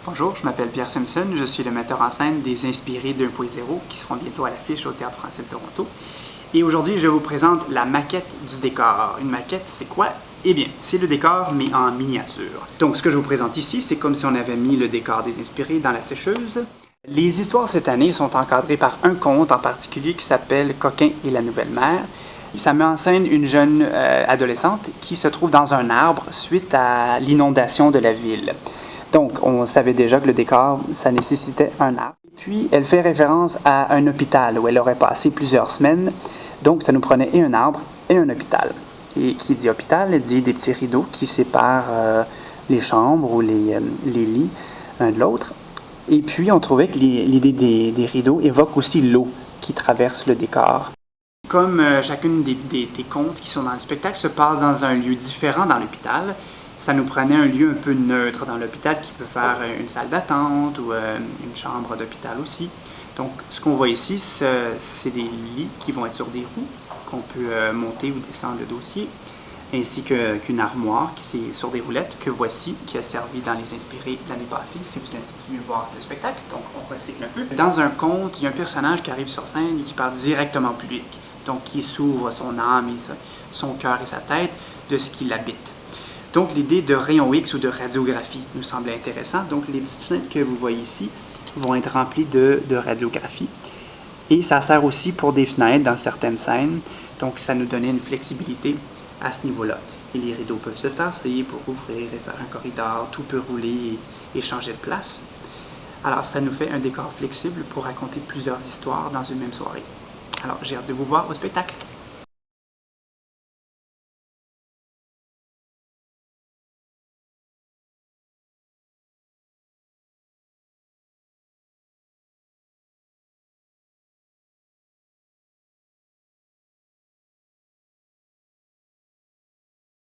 Bonjour, je m'appelle Pierre Simpson, je suis le metteur en scène des Inspirés 2.0 qui seront bientôt à l'affiche au Théâtre Français de Toronto. Et aujourd'hui, je vous présente la maquette du décor. Une maquette, c'est quoi? Eh bien, c'est le décor, mais en miniature. Donc, ce que je vous présente ici, c'est comme si on avait mis le décor des Inspirés dans la sécheuse. Les histoires cette année sont encadrées par un conte en particulier qui s'appelle Coquin et la nouvelle mère. Ça met en scène une jeune adolescente qui se trouve dans un arbre suite à l'inondation de la ville. Donc, on savait déjà que le décor, ça nécessitait un arbre. Puis, elle fait référence à un hôpital où elle aurait passé plusieurs semaines. Donc, ça nous prenait et un arbre et un hôpital. Et qui dit hôpital, dit des petits rideaux qui séparent les chambres ou les lits l'un de l'autre. Et puis, on trouvait que l'idée des rideaux évoque aussi l'eau qui traverse le décor. Comme chacune des contes qui sont dans le spectacle se passe dans un lieu différent dans l'hôpital, ça nous prenait un lieu un peu neutre dans l'hôpital qui peut faire une salle d'attente ou une chambre d'hôpital aussi. Donc, ce qu'on voit ici, c'est des lits qui vont être sur des roues, qu'on peut monter ou descendre le dossier, ainsi qu'une armoire qui est sur des roulettes que voici, qui a servi dans Les Inspirés l'année passée, si vous êtes venu voir le spectacle. Donc, on recycle un peu. Dans un conte, il y a un personnage qui arrive sur scène et qui parle directement au public. Donc, qui s'ouvre son âme, son cœur et sa tête de ce qui l'habite. Donc, l'idée de rayon X ou de radiographie nous semblait intéressante. Donc, les petites fenêtres que vous voyez ici vont être remplies de radiographie. Et ça sert aussi pour des fenêtres dans certaines scènes. Donc, ça nous donnait une flexibilité à ce niveau-là. Et les rideaux peuvent se tasser pour ouvrir et faire un corridor. Tout peut rouler et changer de place. Alors, ça nous fait un décor flexible pour raconter plusieurs histoires dans une même soirée. Alors, j'ai hâte de vous voir au spectacle.